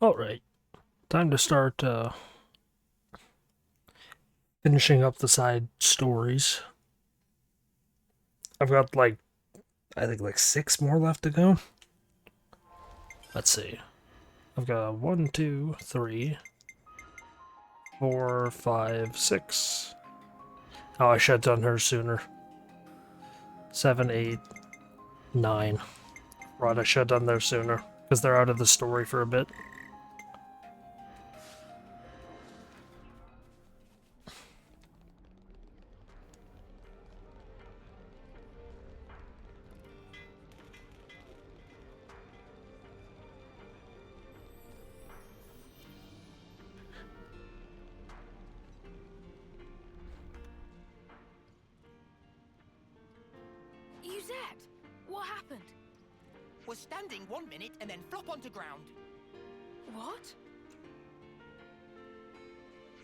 Alright, time to start finishing up the side stories. I've got I think like 6 more left to go. Let's see. I've got 1, 2, 3, 4, 5, 6. Oh, I should have done her sooner. 7, 8, 9. Right, I should have done those sooner, because they're out of the story for a bit. What happened? Was standing 1 minute and then flop onto ground. What?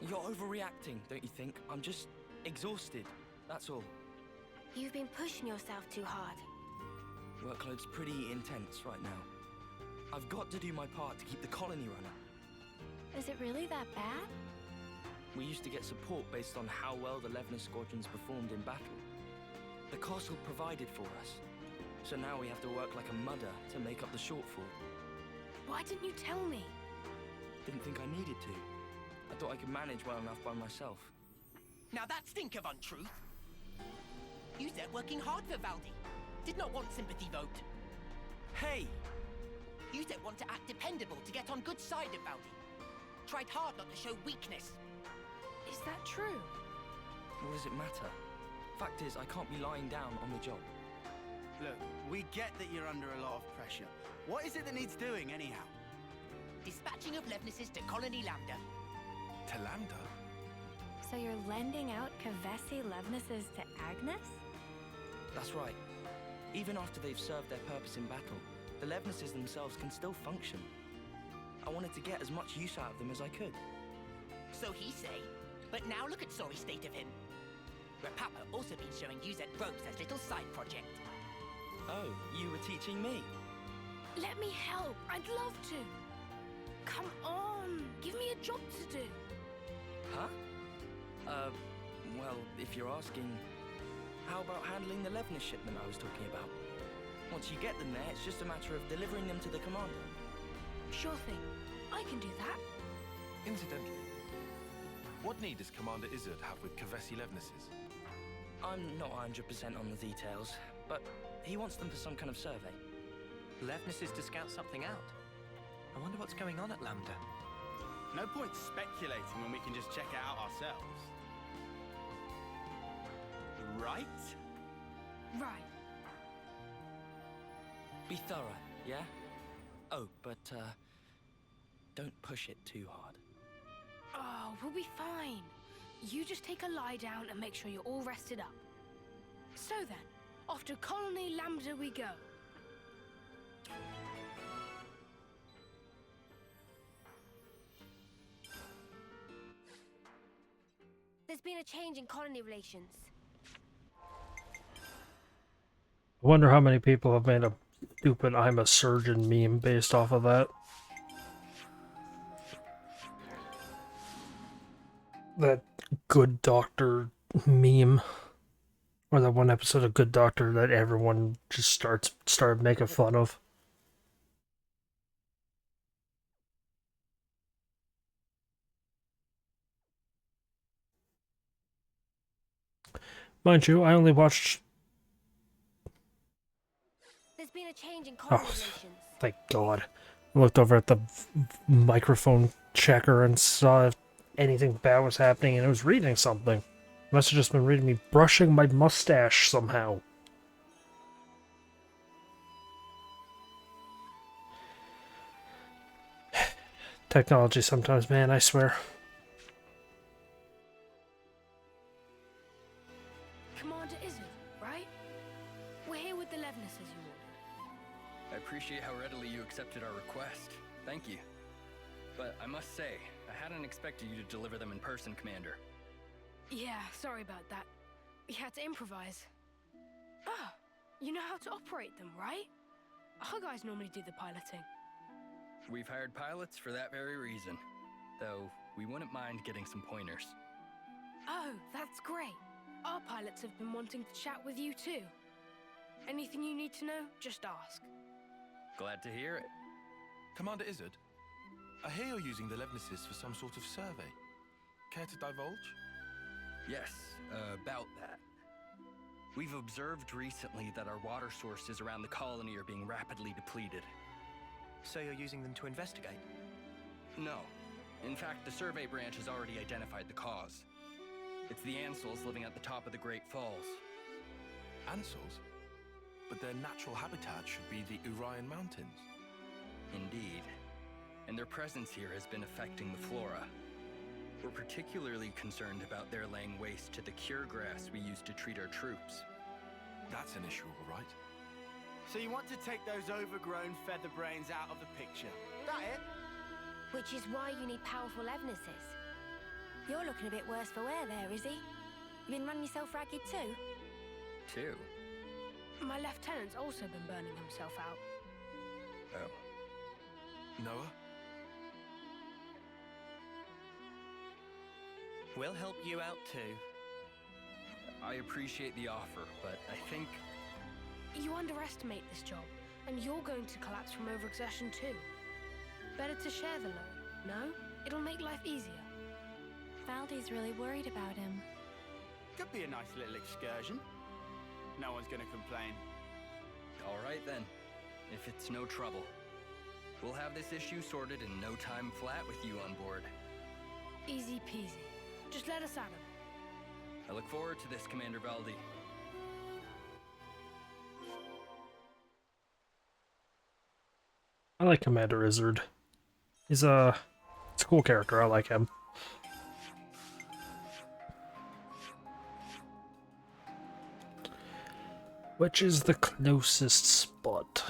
You're overreacting, don't you think? I'm just exhausted, that's all. You've been pushing yourself too hard. Workload's pretty intense right now. I've got to do my part to keep the colony running. Is it really that bad? We used to get support based on how well the Levner squadrons performed in battle. The castle provided for us. So now we have to work like a mudder to make up the shortfall. Why didn't you tell me? Didn't think I needed to. I thought I could manage well enough by myself. Now that stink of untruth. You said working hard for Valdi. Did not want sympathy vote. Hey! You said want to act dependable to get on good side of Valdi. Tried hard not to show weakness. Is that true? What does it matter? Fact is, I can't be lying down on the job. Look, we get that you're under a lot of pressure. What is it that needs doing, anyhow? Dispatching of Levnesses to Colony Lambda. To Lambda? So you're lending out Kavesi Levnesses to Agnes? That's right. Even after they've served their purpose in battle, the Levnesses themselves can still function. I wanted to get as much use out of them as I could. So he say, but now look at sorry state of him. Where Papa also been showing you that ropes as little side project. Oh, you were teaching me? Let me help. I'd love to. Come on. Give me a job to do. Huh? Well, if you're asking, how about handling the Levner shipment I was talking about? Once you get them there, it's just a matter of delivering them to the commander. Sure thing. I can do that. Incidentally, what need does Commander Izzard have with Kavesi Levnesses? I'm not 100% on the details, but he wants them for some kind of survey. Levnesses to scout something out. I wonder what's going on at Lambda. No point speculating when we can just check it out ourselves. Right? Right. Be thorough, yeah? Oh, but, don't push it too hard. Oh, we'll be fine. You just take a lie down and make sure you're all rested up. So then, off to Colony Lambda we go. There's been a change in colony relations. I wonder how many people have made a stupid "I'm a surgeon" meme based off of that. That Good Doctor meme. Or that one episode of Good Doctor that everyone just started making fun of. Mind you, I only watched... There's been a change in colony relations. Thank God. I looked over at the microphone checker and saw if anything bad was happening, and it was reading something. It must have just been reading me brushing my mustache somehow. Technology sometimes, man, I swear. Commander Izzard, right? We're here with the Levnesses you ordered. I appreciate how readily you accepted our request. Thank you. But I must say, I hadn't expected you to deliver them in person, Commander. Yeah, sorry about that. We had to improvise. Ah, you know how to operate them, right? Our guys normally do the piloting. We've hired pilots for that very reason. Though, we wouldn't mind getting some pointers. Oh, that's great. Our pilots have been wanting to chat with you too. Anything you need to know, just ask. Glad to hear it. Commander Izzard, I hear you're using the Levnesses for some sort of survey. Care to divulge? Yes, about that. We've observed recently that our water sources around the colony are being rapidly depleted. So you're using them to investigate? No. In fact, the survey branch has already identified the cause. It's the Ansels living at the top of the Great Falls. Ansels? But their natural habitat should be the Urian Mountains. Indeed. And their presence here has been affecting the flora. We're particularly concerned about their laying waste to the cure grass we use to treat our troops. That's an issue, all right. So you want to take those overgrown feather brains out of the picture? That it? Which is why you need powerful Levnesses. You're looking a bit worse for wear there, Izzy. You been running yourself ragged too? Two? My lieutenant's also been burning himself out. Oh. Noah? We'll help you out too. I appreciate the offer, but I think... You underestimate this job, and you're going to collapse from overexertion too. Better to share the load, no? It'll make life easier. Valdi's really worried about him. Could be a nice little excursion. No one's gonna complain. All right then, if it's no trouble. We'll have this issue sorted in no time flat with you on board. Easy peasy. Just let us at him. I look forward to this, Commander Valdi. I like Commander Izzard. He's a cool character. I like him. Which is the closest spot?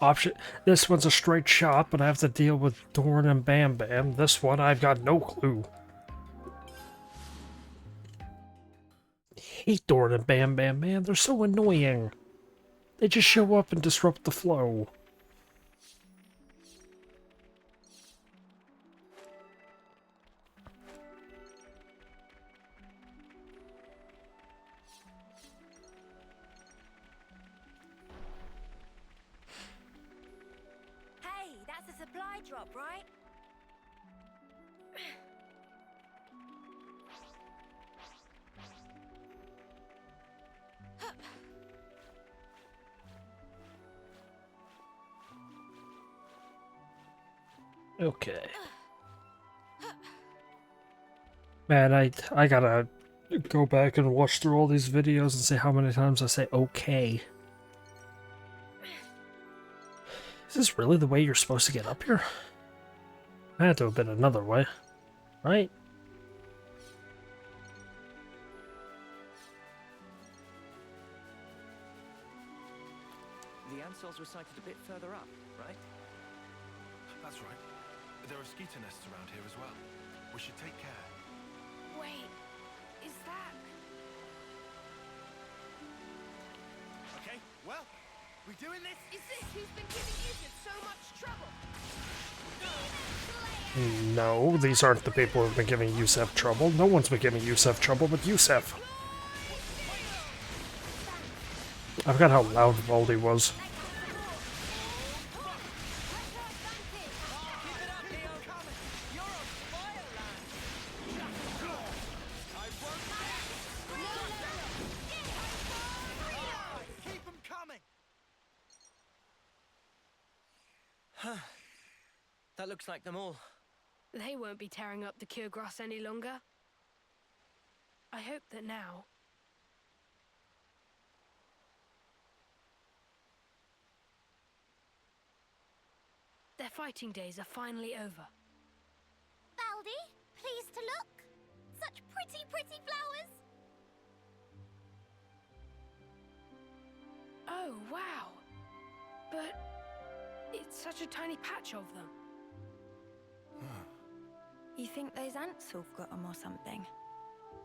Option. This one's a straight shot, but I have to deal with Dorn and Bam Bam. This one, I've got no clue. Hate Dorn and Bam Bam, man. They're so annoying. They just show up and disrupt the flow. Hey, that's a supply drop, right? Okay. Man, I gotta go back and watch through all these videos and see how many times I say okay. Is this really the way you're supposed to get up here? Had to have been another way, right? The Ansels were sighted a bit further up, right? That's right. There are skeeter nests around here as well. We should take care. Wait, is that... Okay, well, we doing this? Is this who's been giving Izzard so much trouble? No, these aren't the people who've been giving Yusef trouble. No one's been giving Yusef trouble but Yusef. I forgot how loud Valdi was. Keep them coming! That looks like them all. They won't be tearing up the cure grass any longer. I hope that now... their fighting days are finally over. Valdi, pleased to look. Such pretty, pretty flowers. Oh, wow. But it's such a tiny patch of them. You think those ants have got them or something?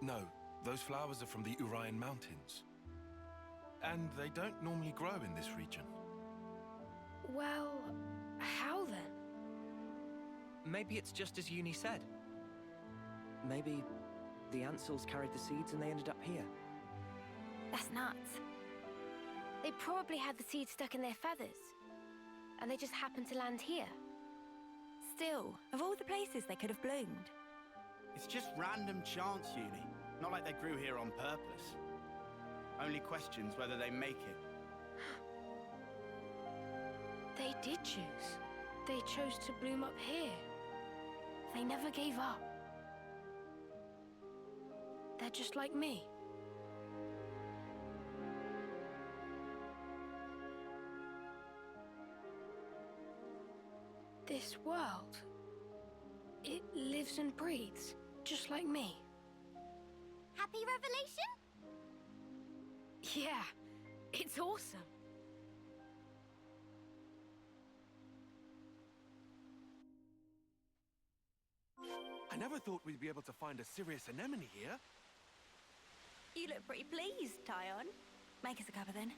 No, those flowers are from the Urian Mountains. And they don't normally grow in this region. Well, how then? Maybe it's just as Uni said. Maybe the Ansels carried the seeds and they ended up here. That's nuts. They probably had the seeds stuck in their feathers. And they just happened to land here. Still, of all the places they could have bloomed. It's just random chance, Uni. Not like they grew here on purpose. Only questions whether they make it. They did choose. They chose to bloom up here. They never gave up. They're just like me. This world, it lives and breathes, just like me. Happy revelation? Yeah, it's awesome. I never thought we'd be able to find a serious anemone here. You look pretty pleased, Tyon. Make us a cuppa then.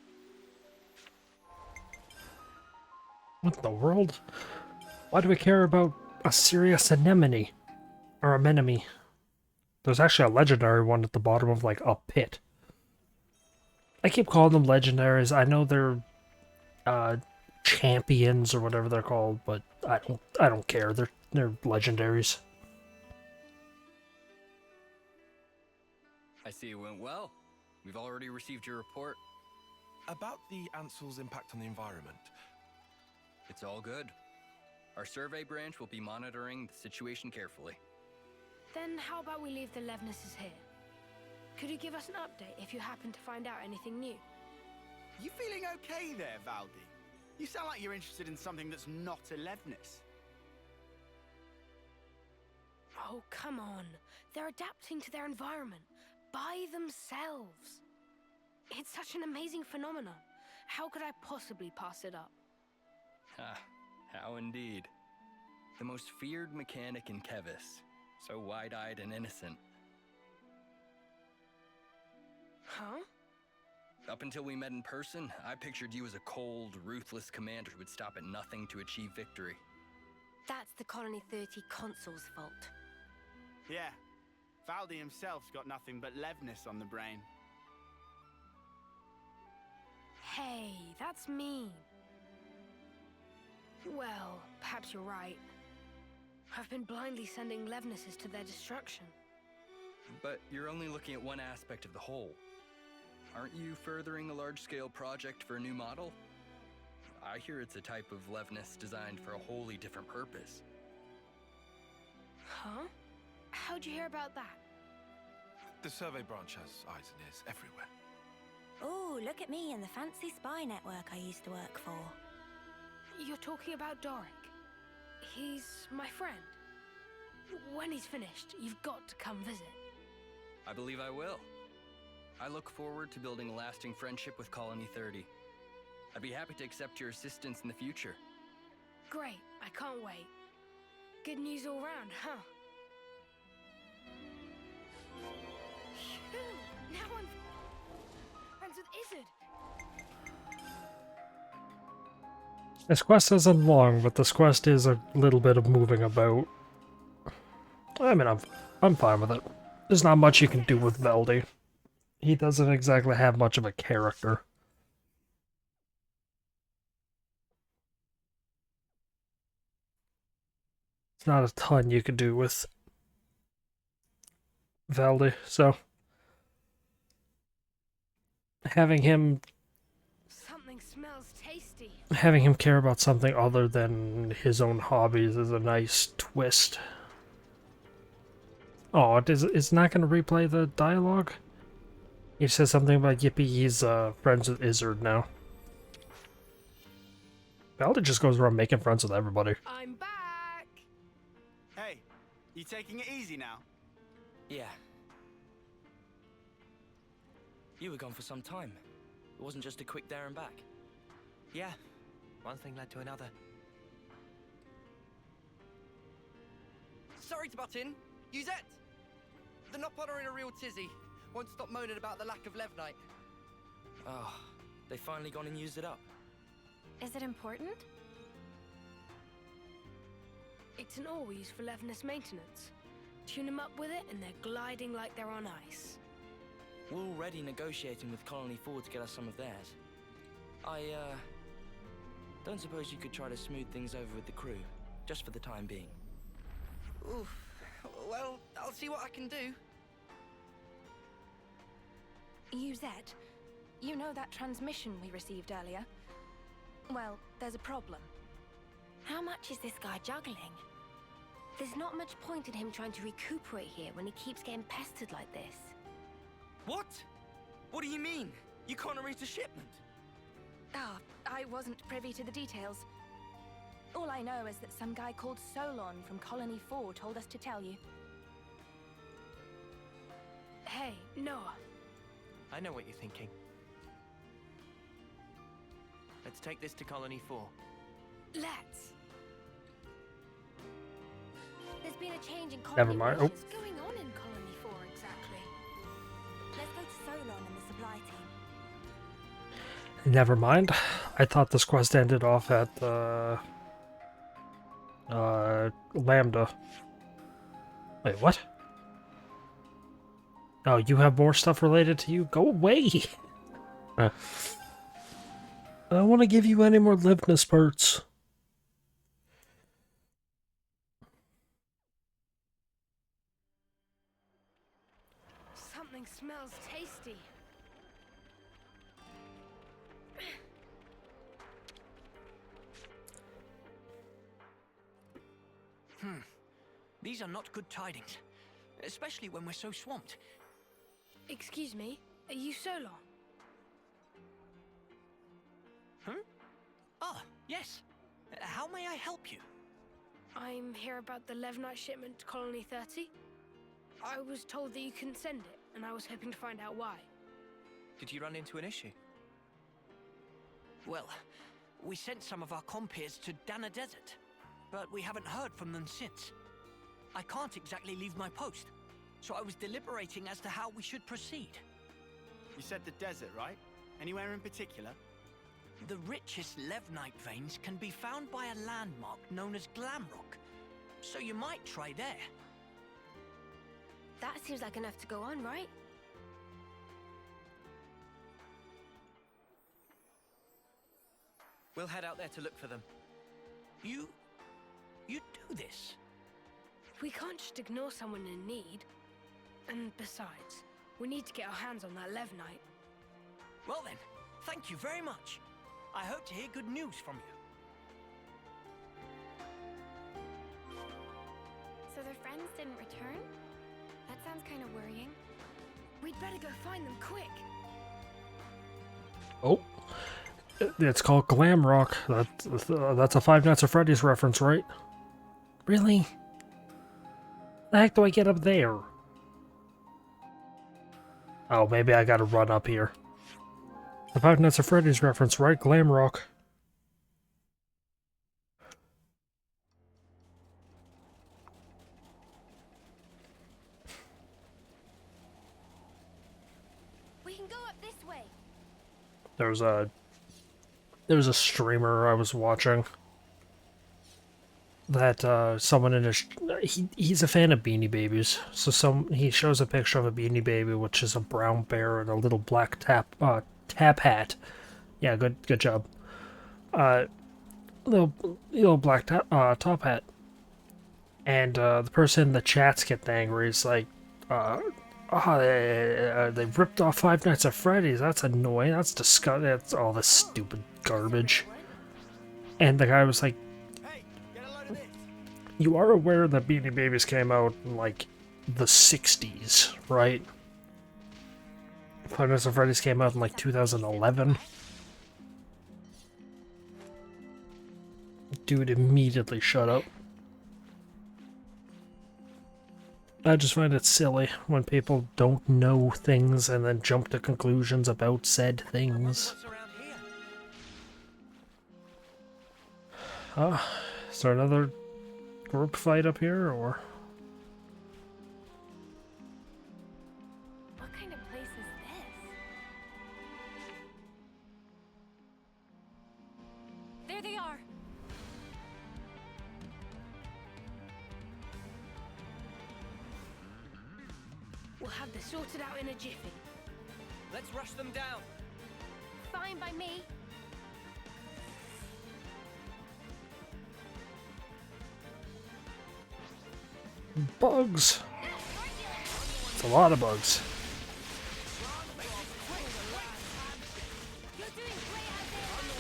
What in the world? Why do we care about a serious anemone? Or anemone? There's actually a legendary one at the bottom of, like, a pit. I keep calling them legendaries. I know they're, champions or whatever they're called, but I don't care. They're legendaries. I see it went well. We've already received your report. About the Ansel's impact on the environment. It's all good. Our survey branch will be monitoring the situation carefully. Then how about we leave the Levnesses here? Could you give us an update if you happen to find out anything new? You feeling okay there, Valdi? You sound like you're interested in something that's not a Levnis. Oh, come on. They're adapting to their environment by themselves. It's such an amazing phenomenon. How could I possibly pass it up? Ha, how indeed. The most feared mechanic in Kevis. So wide-eyed and innocent. Huh? Up until we met in person, I pictured you as a cold, ruthless commander who would stop at nothing to achieve victory. That's the Colony 30 consul's fault. Yeah, Valdi himself's got nothing but Levnis on the brain. Hey, that's mean. Well, perhaps you're right. I've been blindly sending Levnesses to their destruction. But you're only looking at one aspect of the whole. Aren't you furthering a large-scale project for a new model? I hear it's a type of Levnis designed for a wholly different purpose. Huh? How'd you hear about that? The survey branch has eyes and ears everywhere. Oh, look at me and the fancy spy network I used to work for. You're talking about Doric. He's my friend. When he's finished, you've got to come visit. I believe I will. I look forward to building a lasting friendship with Colony 30. I'd be happy to accept your assistance in the future. Great, I can't wait. Good news all round, huh? Phew, now I'm friends with Izzard. This quest isn't long, but this quest is a little bit of moving about. I mean, I'm fine with it. There's not much you can do with Valdi. He doesn't exactly have much of a character. It's not a ton you can do with Valdi, so having him Smells tasty. having him care about something other than his own hobbies is a nice twist. Oh, it's not going to replay the dialogue? He says something about Yippee, he's friends with Izzard now. Valdi just goes around making friends with everybody. I'm back! Hey, you taking it easy now? Yeah. You were gone for some time. It wasn't just a quick there and back. Yeah, one thing led to another. Sorry to butt in. Uzette! The Nopod are in a real tizzy. Won't stop moaning about the lack of Levnite. Oh, They've finally gone and used it up. Is it important? It's an ore we use for Levinus maintenance. Tune them up with it, and they're gliding like they're on ice. We're already negotiating with Colony 4 to get us some of theirs. I, don't suppose you could try to smooth things over with the crew, just for the time being. Oof. Well, I'll see what I can do. Uzet, you know that transmission we received earlier? Well, there's a problem. How much is this guy juggling? There's not much point in him trying to recuperate here when he keeps getting pestered like this. What? What do you mean? You can't arrange a shipment? Ah, I wasn't privy to the details. All I know is that some guy called Solon from Colony 4 told us to tell you. Hey, Noah. I know what you're thinking. Let's take this to Colony 4. Let's. There's been a change in colony. Never mind. Oh. What's going on in Colony 4 exactly? Let's go to Solon and the supply team. Never mind. I thought this quest ended off at Lambda. Wait, what? Oh, you have more stuff related to you? Go away! I don't want to give you any more Livness parts. Something smells tasty. These are not good tidings, especially when we're so swamped. Excuse me, are you Solon? Ah, yes. How may I help you? I'm here about the Levinite shipment to Colony 30. I was told that you couldn't send it, and I was hoping to find out why. Did you run into an issue? Well, we sent some of our compeers to Dana Desert, but we haven't heard from them since. I can't exactly leave my post, so I was deliberating as to how we should proceed. You said the desert, right? Anywhere in particular? The richest Levnite veins can be found by a landmark known as Glamrock, so you might try there. That seems like enough to go on, right? We'll head out there to look for them. You do this? We can't just ignore someone in need. And besides, we need to get our hands on that Levinite. Well then, thank you very much. I hope to hear good news from you. So their friends didn't return? That sounds kind of worrying. We'd better go find them quick. Oh. It's called Glam Rock. That's a Five Nights at Freddy's reference, right? Really? The heck do I get up there? Oh, maybe I gotta run up here. The Five Nights at Freddy's reference, right? Glam Rock. We can go up this way. There was a streamer I was watching that someone in his he's a fan of Beanie Babies, so he shows a picture of a Beanie Baby, which is a brown bear and a little black tap hat. Yeah, good job. Little black top hat, and the person in the chat's getting angry. It's like, they ripped off Five Nights at Freddy's. That's annoying. That's disgusting. That's all this stupid garbage. And the guy was like, you are aware that Beanie Babies came out in, like, the 60s, right? Five Nights at Freddy's came out in, like, 2011. Dude immediately shut up. I just find it silly when people don't know things and then jump to conclusions about said things. Is there another group fight up here, or? What kind of place is this? There they are. We'll have this sorted out in a jiffy. Let's rush them down. Fine by me. Bugs. It's a lot of bugs. You're doing great out there.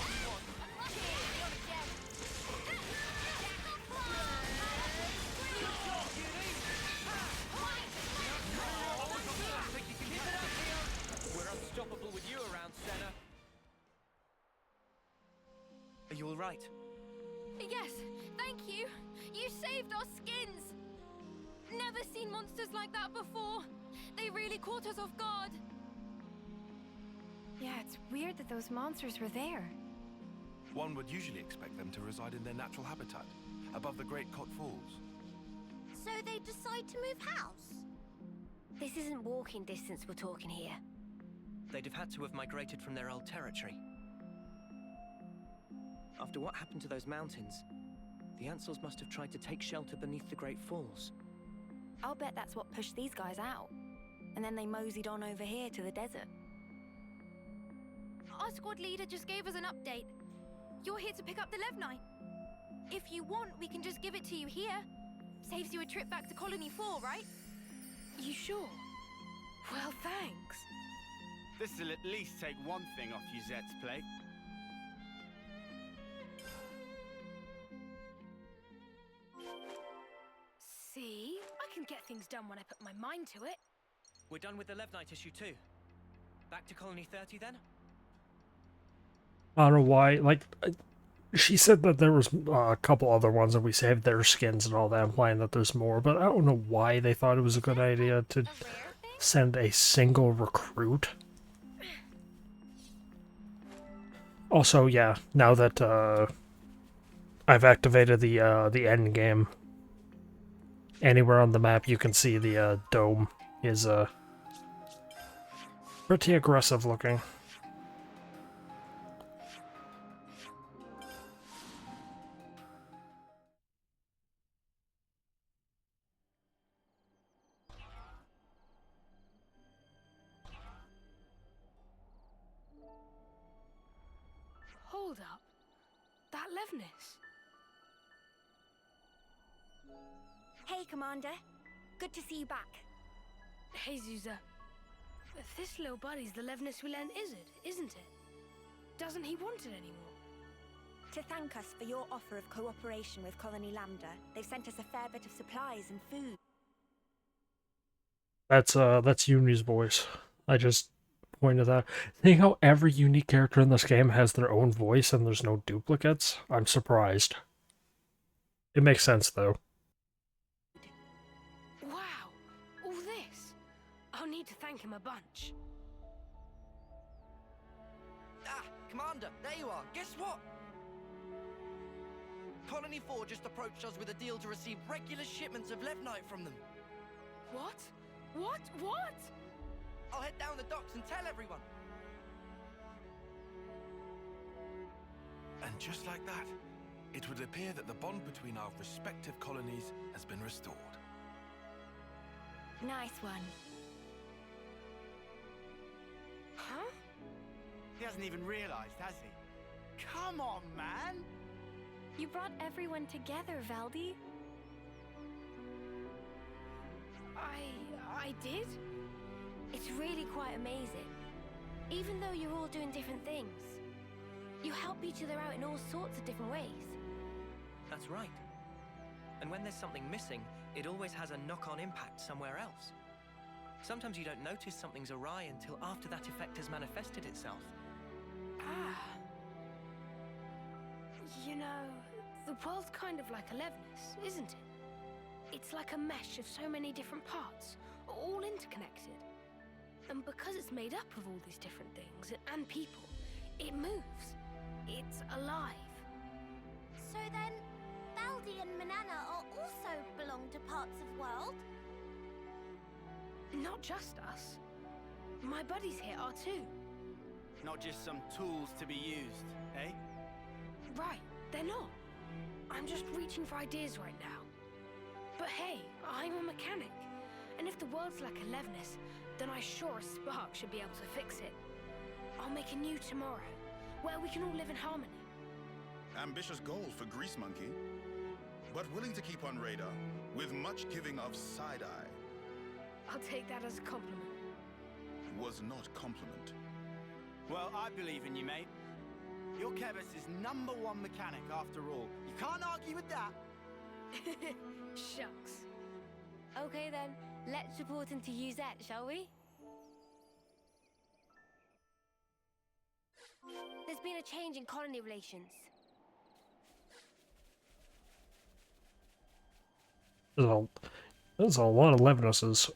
We're unstoppable with you around, Senna. Are you all right? Yes, thank you. You saved our skins. Never seen monsters like that before. They really caught us off guard. Yeah, it's weird that those monsters were there. One would usually expect them to reside in their natural habitat, above the Great Cot Falls. So they decide to move house? This isn't walking distance we're talking here. They'd have had to have migrated from their old territory. After what happened to those mountains, the Ansels must have tried to take shelter beneath the Great Falls. I'll bet that's what pushed these guys out. And then they moseyed on over here to the desert. Our squad leader just gave us an update. You're here to pick up the Levnite. If you want, we can just give it to you here. Saves you a trip back to Colony 4, right? You sure? Well, thanks. This'll at least take one thing off Yuzette's plate. See? I can get things done when I put my mind to it. We're done with the Levnite issue too. Back to Colony 30 then? I don't know why. Like, she said that there was a couple other ones and we saved their skins and all that, implying that there's more. But I don't know why they thought it was a good idea to send a single recruit. Also, yeah, now that I've activated the end game, anywhere on the map you can see the dome is pretty aggressive looking. Hold up. That Levnis. Hey, Commander. Good to see you back. Hey, Zuza. This little buddy's the Levnis we lent Izzard, isn't it? Doesn't he want it anymore? To thank us for your offer of cooperation with Colony Lambda, they've sent us a fair bit of supplies and food. That's Uni's voice. I just pointed that. Seeing how every unique character in this game has their own voice and there's no duplicates, I'm surprised. It makes sense though. Wow, all this. I'll need to thank him a bunch. Ah, Commander, there you are. Guess what? Colony 4 just approached us with a deal to receive regular shipments of Levnite from them. What? What? What? I'll head down the docks and tell everyone. And just like that, it would appear that the bond between our respective colonies has been restored. Nice one. Huh? He hasn't even realized, has he? Come on, man! You brought everyone together, Valdi. I did? It's really quite amazing. Even though you're all doing different things, you help each other out in all sorts of different ways. That's right. And when there's something missing, it always has a knock-on impact somewhere else. Sometimes you don't notice something's awry until after that effect has manifested itself. Ah. You know, the world's kind of like a Levnis, isn't it? It's like a mesh of so many different parts, all interconnected. And because it's made up of all these different things and people, it moves. It's alive. So then, Valdi and Manana are also belong to parts of world? Not just us. My buddies here are too. Not just some tools to be used, eh? Right. They're not. I'm just reaching for ideas right now. But hey, I'm a mechanic. And if the world's like Alevnis, then I sure as spark should be able to fix it. I'll make a new tomorrow, where we can all live in harmony. Ambitious goal for Grease Monkey, but willing to keep on radar, with much giving of side-eye. I'll take that as a compliment. Was not compliment. Well, I believe in you, mate. You're Kevis's #1 mechanic, after all. You can't argue with that. Shucks. Okay then, let's report into Uzette, shall we? There's been a change in colony relations. There's a lot of Levinuses.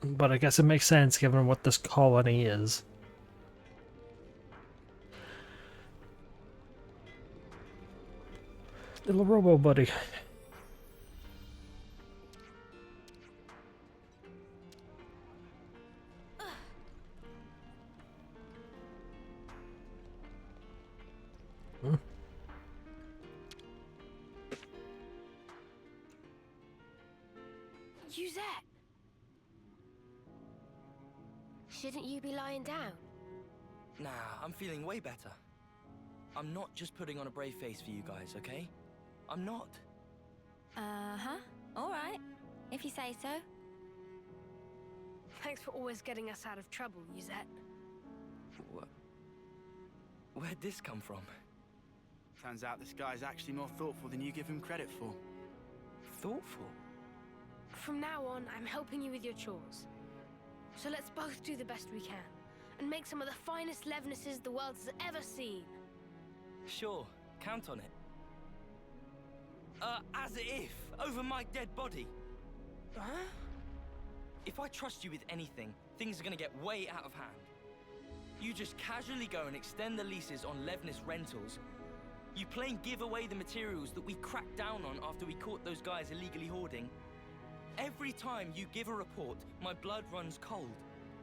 But I guess it makes sense given what this colony is. Little robo buddy. Uzette! Shouldn't you be lying down? Nah, I'm feeling way better. I'm not just putting on a brave face for you guys, okay? I'm not. Uh-huh. All right, if you say so. Thanks for always getting us out of trouble, Uzette. Where'd this come from? Turns out this guy's actually more thoughtful than you give him credit for. Thoughtful? From now on, I'm helping you with your chores. So let's both do the best we can, and make some of the finest Levinuses the world has ever seen. Sure, count on it. As if, over my dead body. Huh? If I trust you with anything, things are gonna get way out of hand. You just casually go and extend the leases on Levinus rentals. You plain give away the materials that we cracked down on after we caught those guys illegally hoarding. Every time you give a report, my blood runs cold.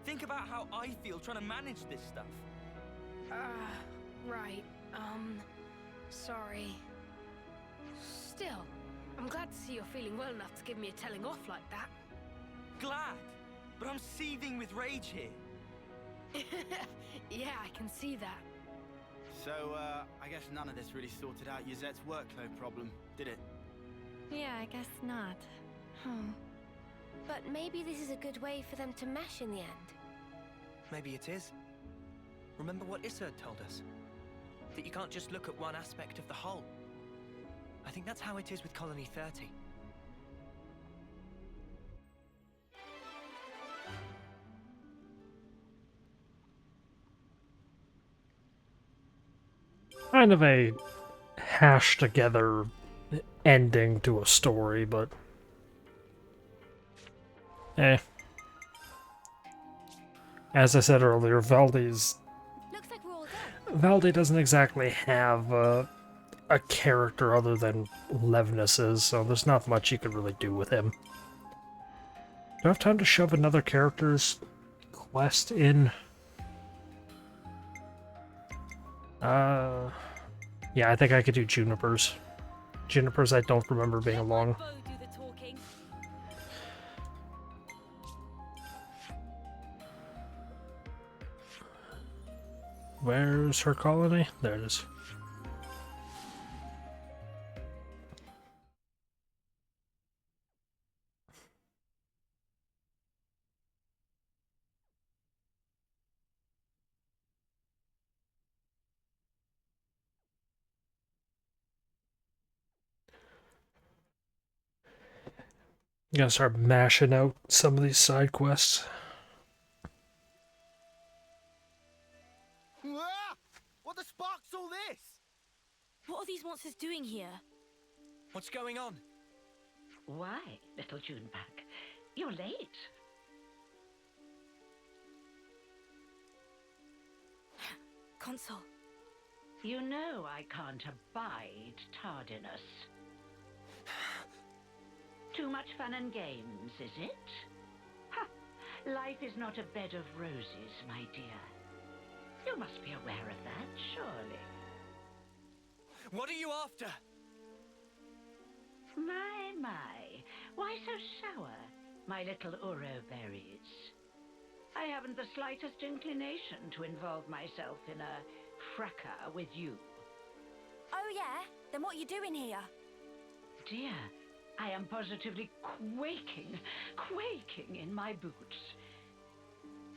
Think about how I feel trying to manage this stuff. Right. Sorry. Still, I'm glad to see you're feeling well enough to give me a telling off like that. Glad, but I'm seething with rage here. Yeah, I can see that. So, I guess none of this really sorted out Uzette's workload problem, did it? Yeah, I guess not. But maybe this is a good way for them to mesh in the end. Maybe it is. Remember what Issa told us? That you can't just look at one aspect of the whole. I think that's how it is with Colony 30. Kind of a hashed together ending to a story, but as I said earlier, Looks like we're all done. Valdi doesn't exactly have a character other than Levinus's, so there's not much you could really do with him. Do I have time to shove another character's quest in? Yeah, I think I could do Juniper's. Juniper's I don't remember being long. Bo do the talking. Where's her colony? There it is. Gotta start mashing out some of these side quests. Ah! What the spark's all this? What are these monsters doing here? What's going on? Why, little Juniper? You're late. Console. You know I can't abide tardiness. Too much fun and games, is it? Ha! Life is not a bed of roses, my dear. You must be aware of that, surely. What are you after? My. Why so sour, my little Uro berries? I haven't the slightest inclination to involve myself in a fracas with you. Oh yeah? Then what are you doing here? Dear, I am positively quaking in my boots.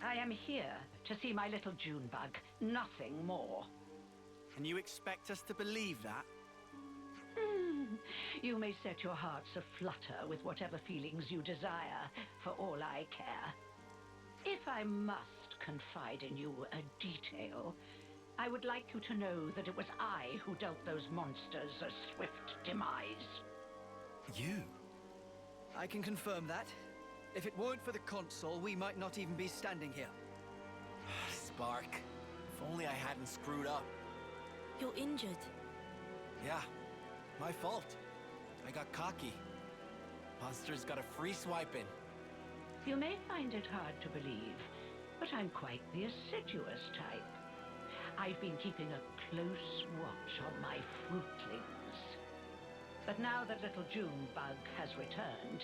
I am here to see my little Junebug, nothing more. And you expect us to believe that? You may set your hearts aflutter with whatever feelings you desire, for all I care. If I must confide in you a detail, I would like you to know that it was I who dealt those monsters a swift demise. You? I can confirm that. If it weren't for the console, we might not even be standing here. Spark. If only I hadn't screwed up. You're injured. Yeah, my fault. I got cocky. Monsters got a free swipe in. You may find it hard to believe, but I'm quite the assiduous type. I've been keeping a close watch on my fruitlings. But now that little Junebug has returned,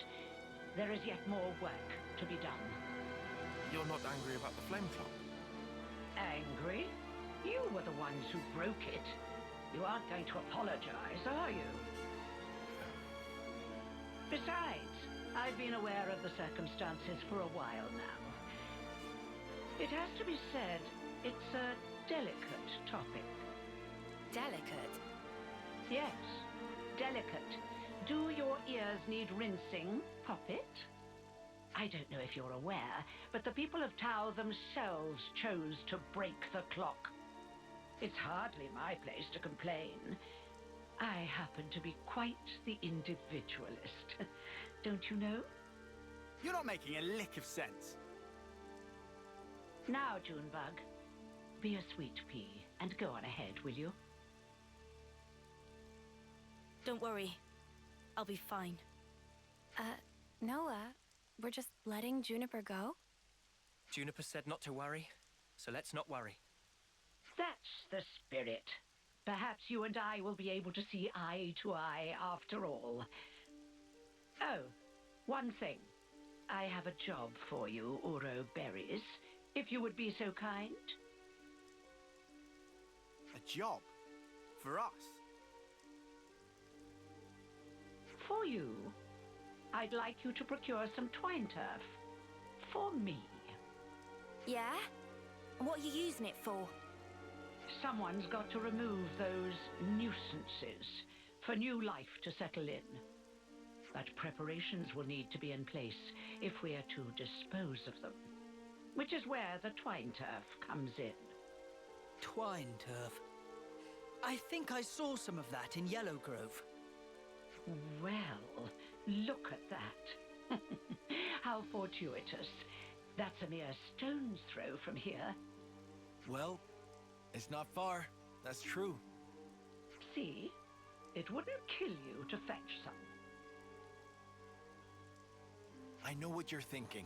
there is yet more work to be done. You're not angry about the flame clock? Angry? You were the ones who broke it. You aren't going to apologize, are you? Besides, I've been aware of the circumstances for a while now. It has to be said, it's a delicate topic. Delicate? Yes, delicate. Do your ears need rinsing, Poppet? I don't know if you're aware, but the people of Tau themselves chose to break the clock. It's hardly my place to complain. I happen to be quite the individualist. Don't you know? You're not making a lick of sense. Now, Junebug, be a sweet pea and go on ahead, will you? Don't worry. I'll be fine. Noah, we're just letting Juniper go? Juniper said not to worry, so let's not worry. That's the spirit. Perhaps you and I will be able to see eye to eye after all. Oh, one thing. I have a job for you, Uro Berries, if you would be so kind. A job? For us? For you. I'd like you to procure some twine turf. For me. Yeah? And what are you using it for? Someone's got to remove those nuisances for new life to settle in. But preparations will need to be in place if we are to dispose of them. Which is where the twine turf comes in. Twine turf. I think I saw some of that in Yellow Grove. Well, look at that. How fortuitous. That's a mere stone's throw from here. Well, it's not far. That's true. See? It wouldn't kill you to fetch some. I know what you're thinking.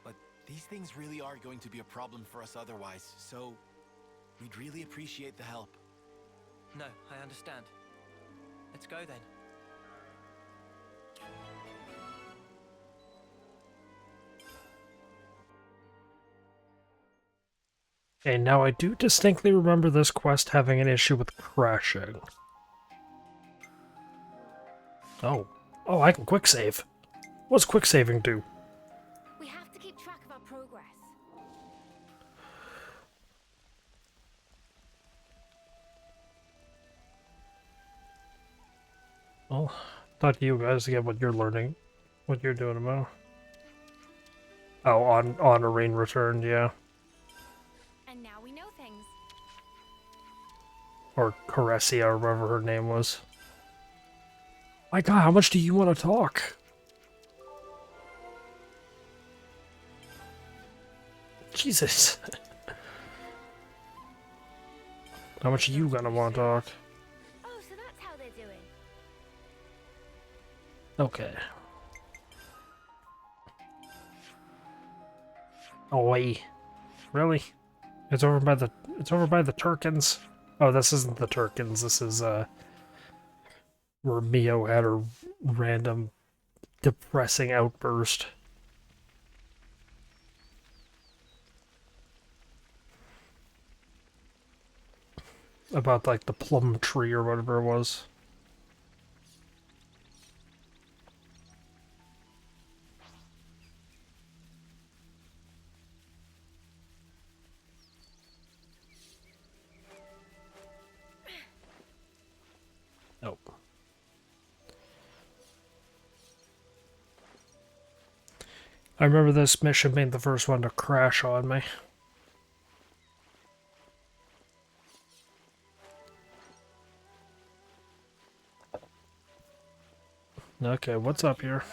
But these things really are going to be a problem for us otherwise, so we'd really appreciate the help. No, I understand. Let's go then. Okay, now I do distinctly remember this quest having an issue with crashing. Oh. Oh, I can quick save. What's quick saving do? We have to keep track of our progress. Well, talk to you guys to get what you're learning. What you're doing about. Oh, on Irene returned, yeah. And now we know things. Or Caressia, or whatever her name was. My god, how much do you want to talk? Jesus. How much are you gonna want to talk? Oh, so that's how they're doing. Okay. Oh wait. Really? It's over by the Turkins. Oh, this isn't the Turkins. This is, where Mio had her random depressing outburst. About, like, the plum tree or whatever it was. Oh. I remember this mission being the first one to crash on me. Okay, what's up here?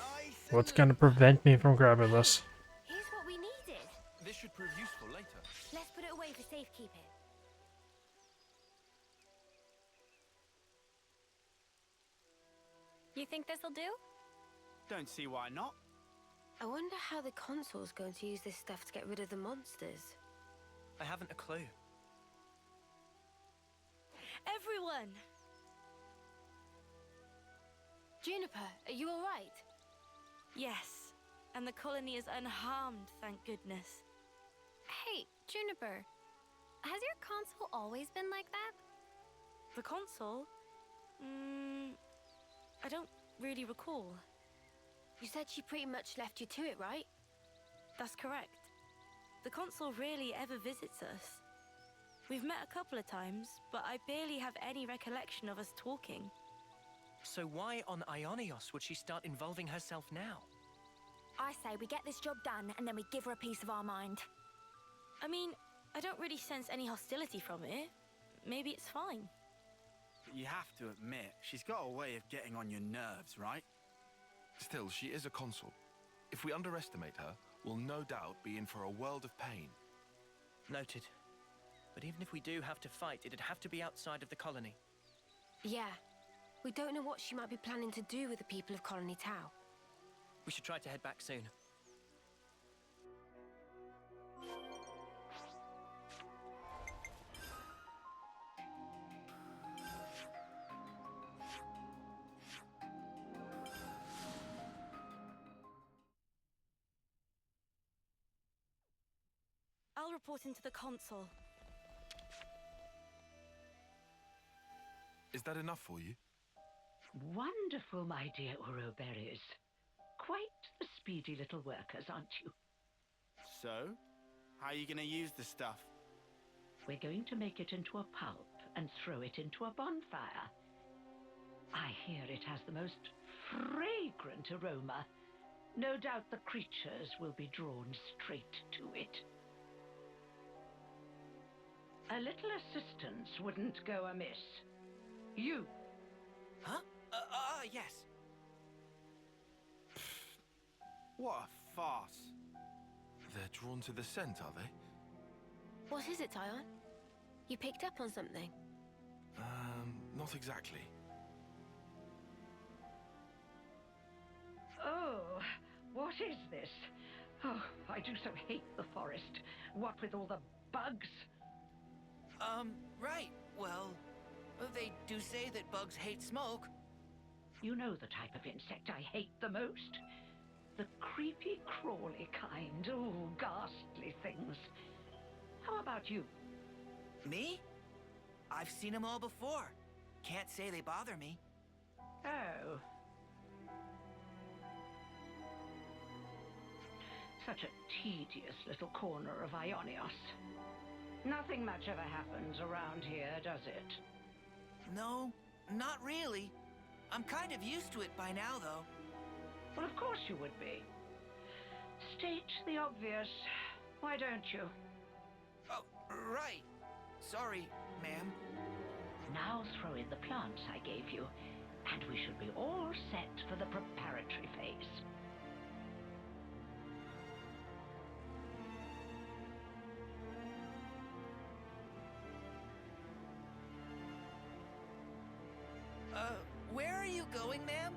What's gonna prevent me from grabbing this? Here's what we needed. This should prove useful later. Let's put it away for safekeeping. You think this'll do? Don't see why not. I wonder how the console's going to use this stuff to get rid of the monsters. I haven't a clue. Everyone! Juniper, are you alright? Yes, and the colony is unharmed, thank goodness. Hey, Juniper, has your console always been like that? The console? I don't really recall. You said she pretty much left you to it, right? That's correct. The console rarely ever visits us. We've met a couple of times, but I barely have any recollection of us talking. So why on Ionios would she start involving herself now? I say we get this job done and then we give her a piece of our mind. I mean, I don't really sense any hostility from it. Maybe it's fine. But you have to admit, she's got a way of getting on your nerves, right? Still, she is a consul. If we underestimate her, we'll no doubt be in for a world of pain. Noted. But even if we do have to fight, it'd have to be outside of the colony. Yeah. We don't know what she might be planning to do with the people of Colony Tau. We should try to head back soon. I'll report into the console. Is that enough for you? Wonderful, my dear Uroberries. Quite the speedy little workers, aren't you? So, how are you going to use the stuff? We're going to make it into a pulp and throw it into a bonfire. I hear it has the most fragrant aroma. No doubt the creatures will be drawn straight to it. A little assistance wouldn't go amiss. You. Huh? Yes. What a farce. They're drawn to the scent, are they? What is it, Tyon? You picked up on something? Not exactly. Oh, what is this? Oh, I do so hate the forest. What with all the bugs? Right. Well, they do say that bugs hate smoke. You know the type of insect I hate the most? The creepy, crawly kind. Oh, ghastly things. How about you? Me? I've seen them all before. Can't say they bother me. Oh. Such a tedious little corner of Ionios. Nothing much ever happens around here, does it? No, not really. I'm kind of used to it by now, though. Well, of course you would be. State the obvious. Why don't you? Oh, right. Sorry, ma'am. Now throw in the plants I gave you, and we should be all set for the preparatory phase. Where are you going, ma'am?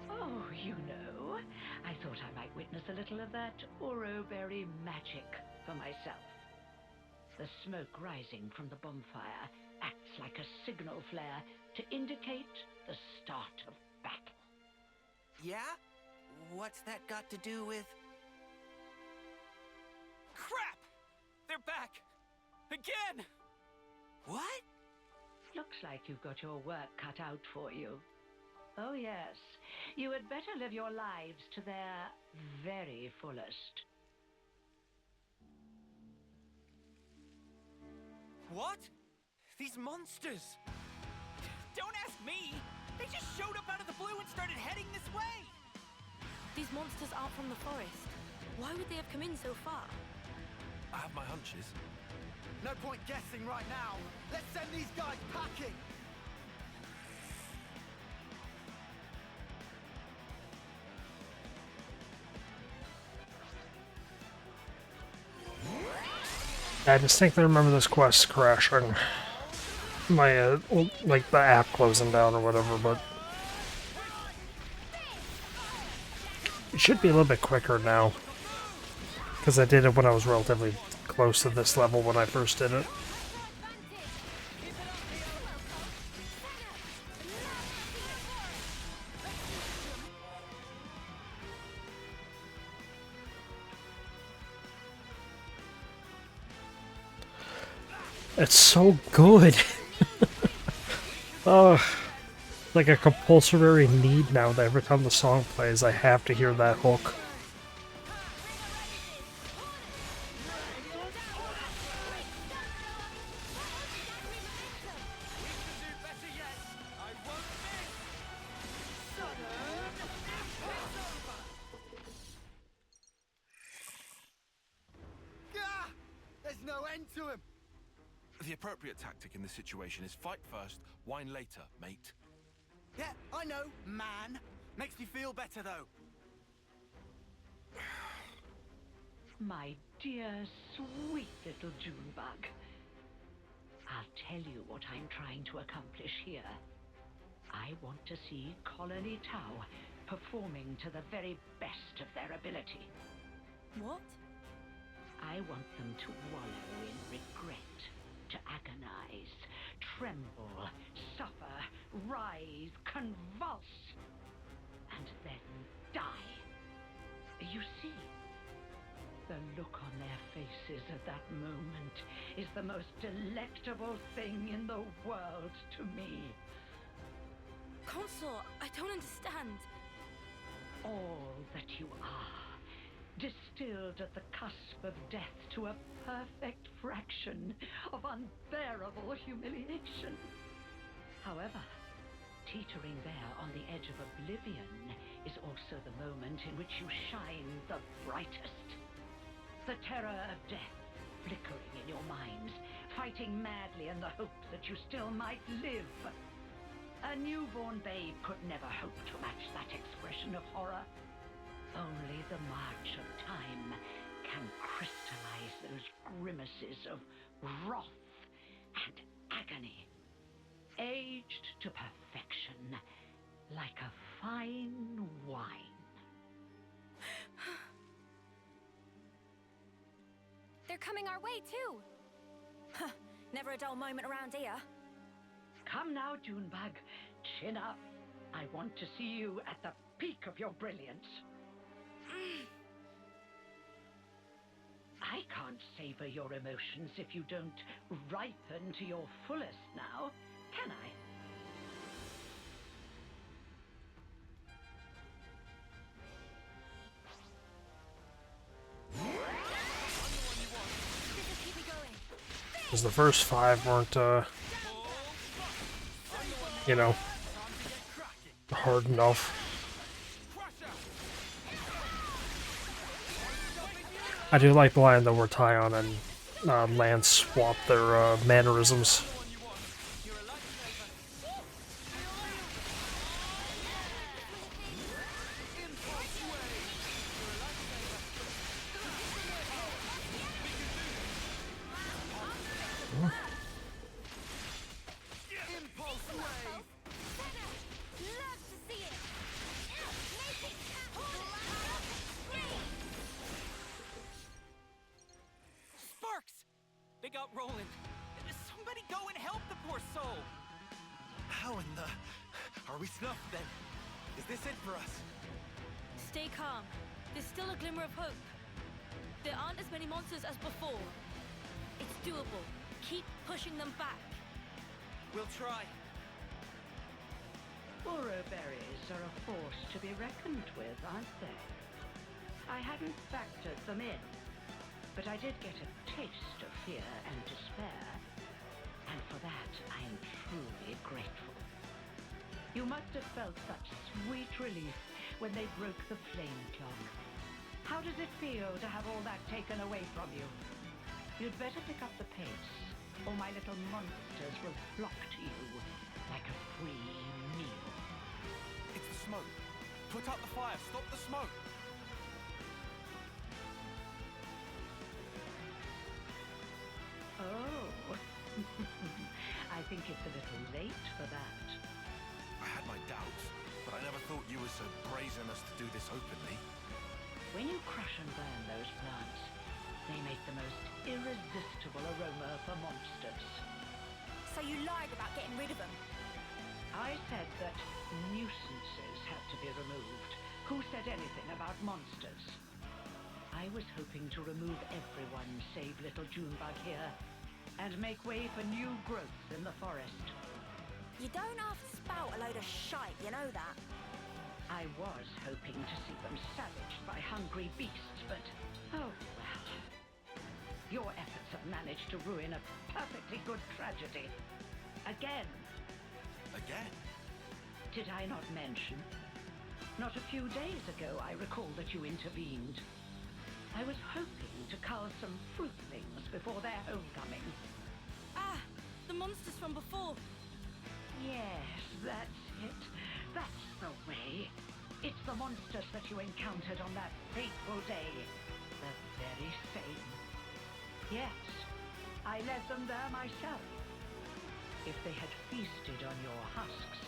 Oh, you know, I thought I might witness a little of that Uroberry magic for myself. The smoke rising from the bonfire acts like a signal flare to indicate the start of battle. Yeah? What's that got to do with... Crap! They're back! Again! What? Looks like you've got your work cut out for you. Oh yes, you had better live your lives to their very fullest. What? These monsters! Don't ask me! They just showed up out of the blue and started heading this way! These monsters aren't from the forest. Why would they have come in so far? I have my hunches. No point guessing right now. Let's send these guys packing! I distinctly remember this quest crashing. My, like the app closing down or whatever, but it should be a little bit quicker now. Because I did it when I was relatively close to this level when I first did it. It's so good. Oh, like a compulsory need now that every time the song plays, I have to hear that hook. There's no end to him! The appropriate tactic in this situation is fight first, whine later, mate. Yeah, I know, man. Makes me feel better, though. My dear, sweet little Junebug. I'll tell you what I'm trying to accomplish here. I want to see Colony Tau performing to the very best of their ability. What? I want them to wallow in regret, to agonize, tremble, suffer, rise, convulse, and then die. You see, the look on their faces at that moment is the most delectable thing in the world to me. Consort, I don't understand. All that you are, distilled at the cusp of death to a perfect fraction of unbearable humiliation. However, teetering there on the edge of oblivion is also the moment in which you shine the brightest. The terror of death flickering in your minds, fighting madly in the hope that you still might live. A newborn babe could never hope to match that expression of horror. Only the march of time can crystallize those grimaces of wrath and agony, aged to perfection like a fine wine. They're coming our way, too. Huh, never a dull moment around here. Come now, Junebug. Chin up. I want to see you at the peak of your brilliance. I can't savor your emotions if you don't ripen to your fullest now, can I? Because the first 5 weren't, you know, hard enough. I do like the line though where Tyon and Lance swap their mannerisms. They got Roland. Somebody go and Are we snuffed then? Is this it for us? Stay calm. There's still a glimmer of hope. There aren't as many monsters as before. It's doable. Keep pushing them back. We'll try. Uro berries are a force to be reckoned with, aren't they? I hadn't factored them in, but I did get a taste of fear and despair, and for that I am truly grateful. You must have felt such sweet relief when they broke the flame clock. How does it feel to have all that taken away from you? You'd better pick up the pace, or my little monsters will flock to you like a free meal. It's the smoke. Put out the fire. Stop the smoke. Oh, I think it's a little late for that. I had my doubts, but I never thought you were so brazen as to do this openly. When you crush and burn those plants, they make the most irresistible aroma for monsters. So you lied about getting rid of them? I said that nuisances had to be removed. Who said anything about monsters? I was hoping to remove everyone save little Junebug here, and make way for new growth in the forest. You don't have to spout a load of shite, you know that? I was hoping to see them savaged by hungry beasts, but oh well. Your efforts have managed to ruin a perfectly good tragedy. Again. Again? Did I not mention? Not a few days ago, I recall that you intervened. I was hoping to cull some fruitlings before their homecoming. Ah! The monsters from before! Yes, that's it. That's the way. It's the monsters that you encountered on that fateful day. The very same. Yes, I led them there myself. If they had feasted on your husks,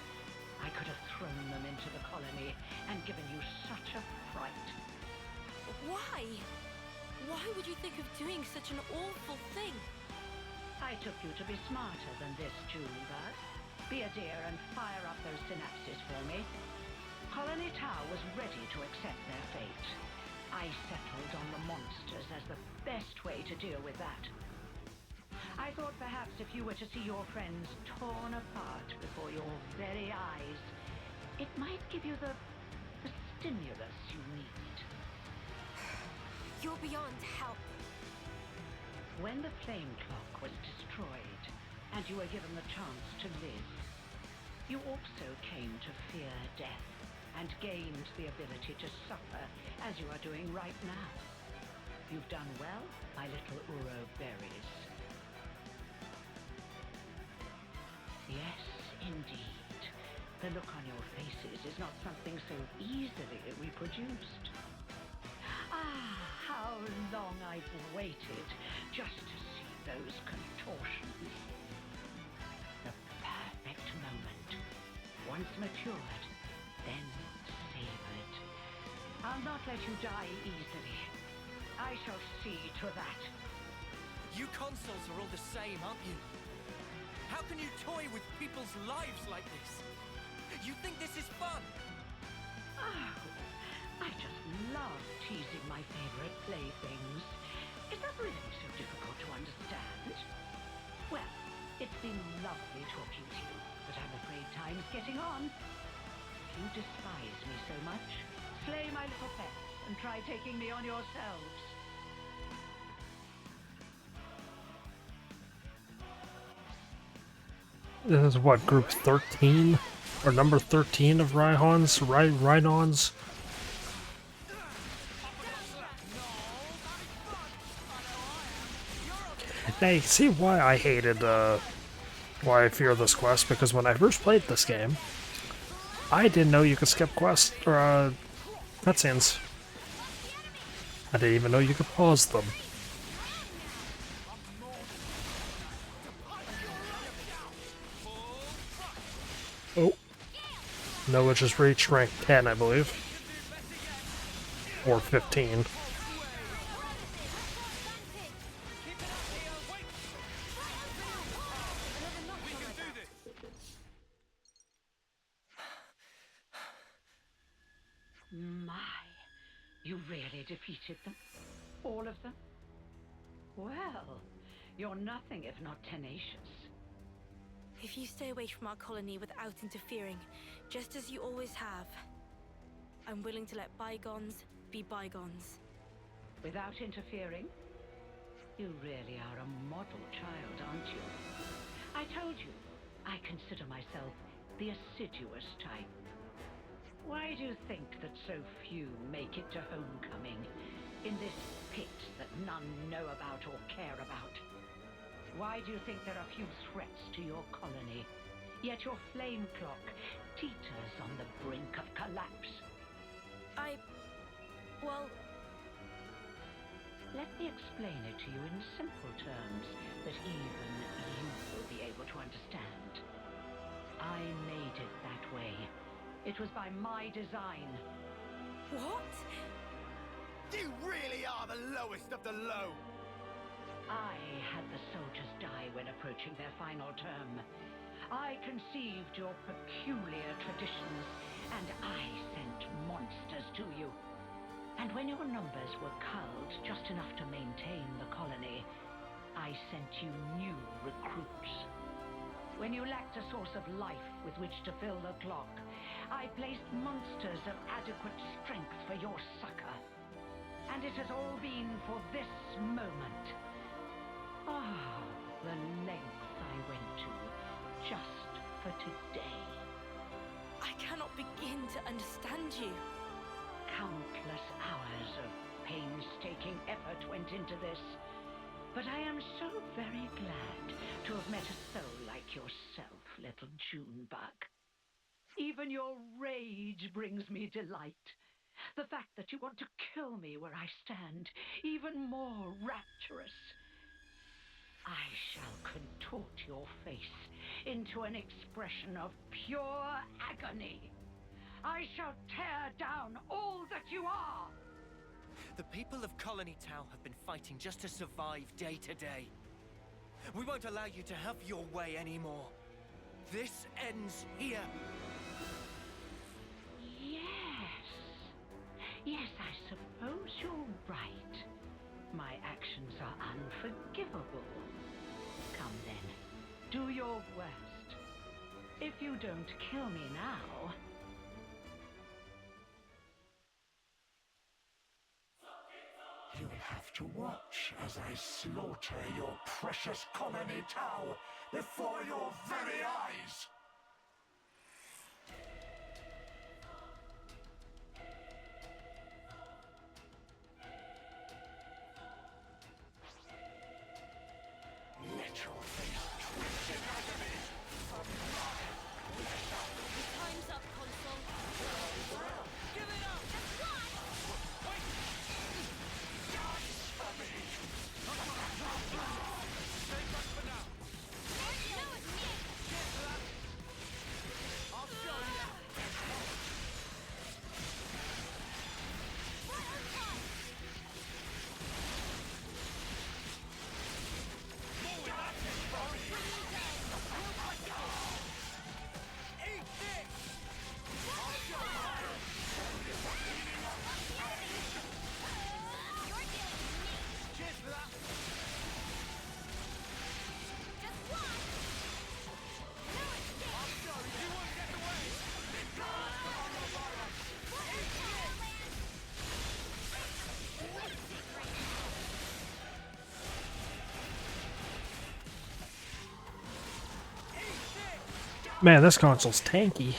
I could have thrown them into the colony and given you such a fright. Why? Why would you think of doing such an awful thing? I took you to be smarter than this, Junebug. Be a dear and fire up those synapses for me. Colony Tower was ready to accept their fate. I settled on the monsters as the best way to deal with that. I thought perhaps if you were to see your friends torn apart before your very eyes, it might give you the stimulus you need. You're beyond help. When the flame clock was destroyed, and you were given the chance to live, you also came to fear death, and gained the ability to suffer, as you are doing right now. You've done well, my little Uro berries. Yes, indeed. The look on your faces is not something so easily reproduced. Ah, how long I've waited just to see those contortions. The perfect moment. Once matured, then savored. I'll not let you die easily. I shall see to that. You consoles are all the same, aren't you? How can you toy with people's lives like this? You think this is fun? Oh, I just love teasing my favorite playthings. Is that really so difficult to understand? Well, it's been lovely talking to you, but I'm afraid time's getting on. If you despise me so much, slay my little pets and try taking me on yourselves. This is what, group 13? Or number 13 of Rhydons? Now you see why I hated, why I fear this quest, because when I first played this game, I didn't know you could skip quests, or, cutscenes. I didn't even know you could pause them. Oh. Noah just reached rank 10, I believe. Or 15. My, you really defeated them? All of them? Well, you're nothing if not tenacious. If you stay away from our colony without interfering, just as you always have, I'm willing to let bygones be bygones. Without interfering? You really are a model child, aren't you? I told you, I consider myself the assiduous type. Why do you think that so few make it to homecoming, in this pit that none know about or care about? Why do you think there are few threats to your colony, yet your flame clock teeters on the brink of collapse? Well... Let me explain it to you in simple terms that even you will be able to understand. I made it that way. It was by my design. What? You really are the lowest of the low! I had the soldiers die when approaching their final term. I conceived your peculiar traditions, and I sent monsters to you. And when your numbers were culled just enough to maintain the colony, I sent you new recruits. When you lacked a source of life with which to fill the clock, I placed monsters of adequate strength for your succor. And it has all been for this moment. Ah, the lengths I went to, just for today. I cannot begin to understand you. Countless hours of painstaking effort went into this. But I am so very glad to have met a soul like yourself, little Junebug. Even your rage brings me delight. The fact that you want to kill me where I stand, even more rapturous. I shall contort your face into an expression of pure agony. I shall tear down all that you are! The people of Colony Tau have been fighting just to survive day to day. We won't allow you to have your way anymore. This ends here. Yes, I suppose you're right. My actions are unforgivable. Come then, do your worst. If you don't kill me now... You'll have to watch as I slaughter your precious colony Tau before your very eyes! Let your face twitch in agony from my pleasure! Time's up, Consul. Give it up! Just one! Wait! Dance for me! Stay back for now. No, it's me! I'll show you. Right on time! Eat this! I'll show you. You're dealing with me! Cheers for that. Just one! No, it's me! I'll show you. You won't get away. Man, this console's tanky.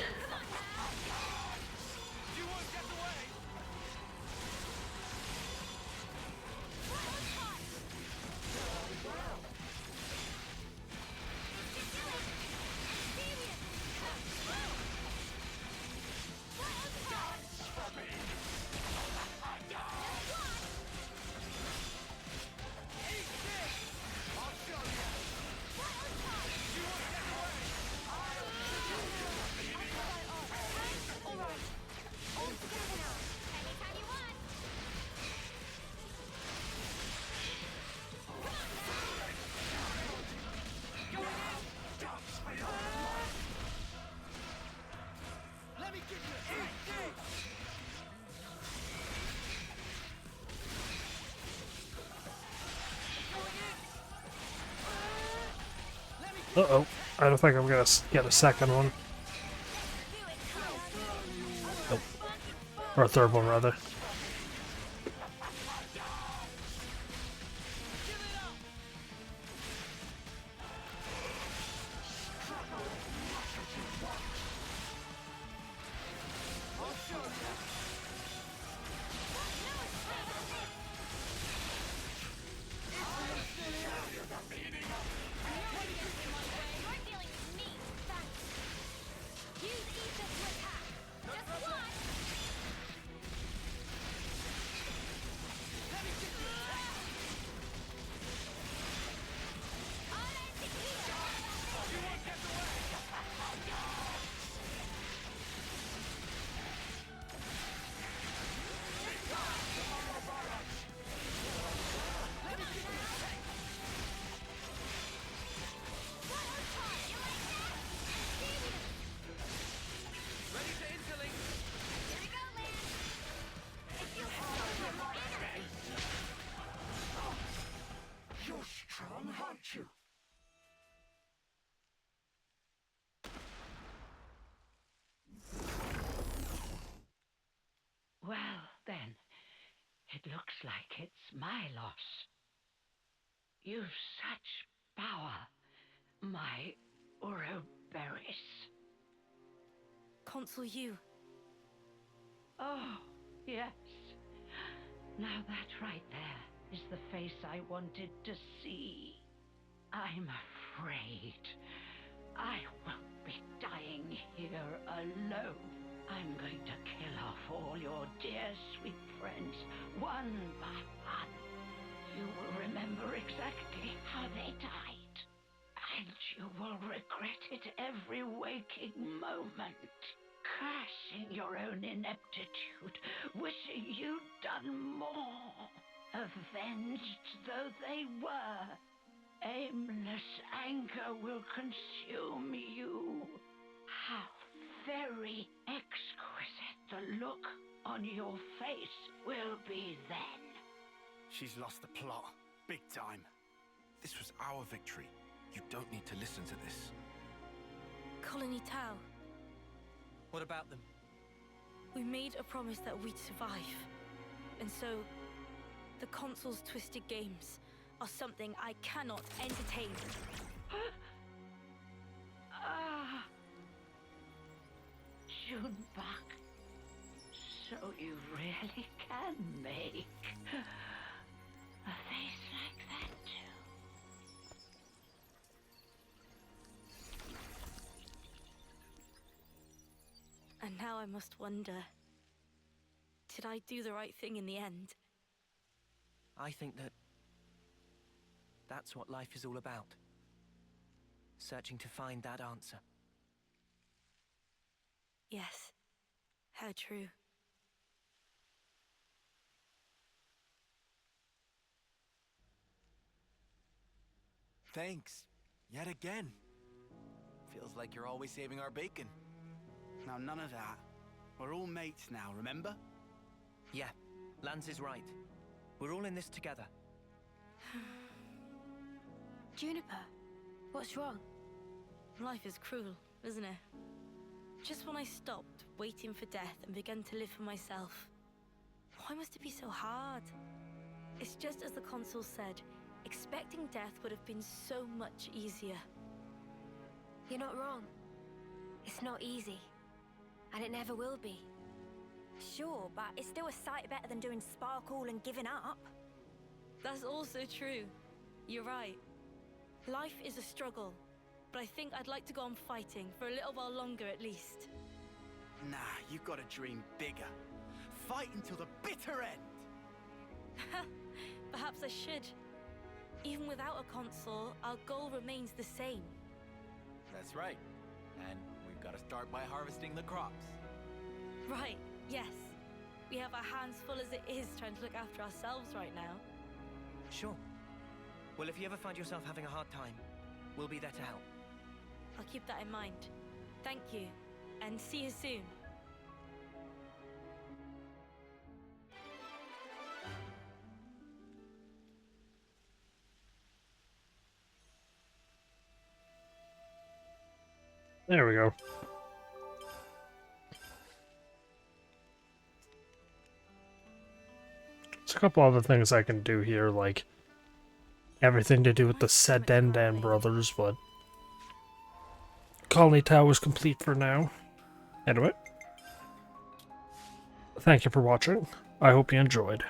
Uh-oh. I don't think I'm gonna get a second one. Nope. Or a third one, rather. Well, then, it looks like it's my loss. You've such power, my Ouroboros. Consul you. Oh, yes. Now that right there is the face I wanted to see. I'm afraid I won't be dying here alone. I'm going to kill off all your dear sweet friends, one by one. You will remember exactly how they died. And you will regret it every waking moment. Cursing your own ineptitude, wishing you'd done more. Avenged though they were, aimless anger will consume you. How very exquisite the look on your face will be then. She's lost the plot. Big time. This was our victory. You don't need to listen to this. Colony Tau. What about them? We made a promise that we'd survive. And so, the Consul's twisted games are something I cannot entertain. Juniper. So you really can make a face like that too. And now I must wonder, did I do the right thing in the end? I think that's what life is all about. Searching to find that answer. Yes, how true. Thanks. Yet again. Feels like you're always saving our bacon. Now, none of that. We're all mates now, remember? Yeah, Lance is right. We're all in this together. Juniper, what's wrong? Life is cruel, isn't it? Just when I stopped waiting for death and began to live for myself, why must it be so hard? It's just as the Consul said, expecting death would have been so much easier. You're not wrong. It's not easy. And it never will be. Sure, but it's still a sight better than doing sparkle and giving up. That's also true. You're right. Life is a struggle, but I think I'd like to go on fighting for a little while longer at least. Nah, you've got to dream bigger. Fight until the bitter end. Perhaps I should. Even without a Consul, our goal remains the same. That's right. And we've got to start by harvesting the crops. Right, yes. We have our hands full as it is trying to look after ourselves right now. Sure. Well, if you ever find yourself having a hard time, we'll be there to help. I'll keep that in mind. Thank you, and see you soon. There we go. There's a couple other things I can do here, like everything to do with the Sedendan brothers, but Colony Tower is complete for now. Anyway, thank you for watching. I hope you enjoyed.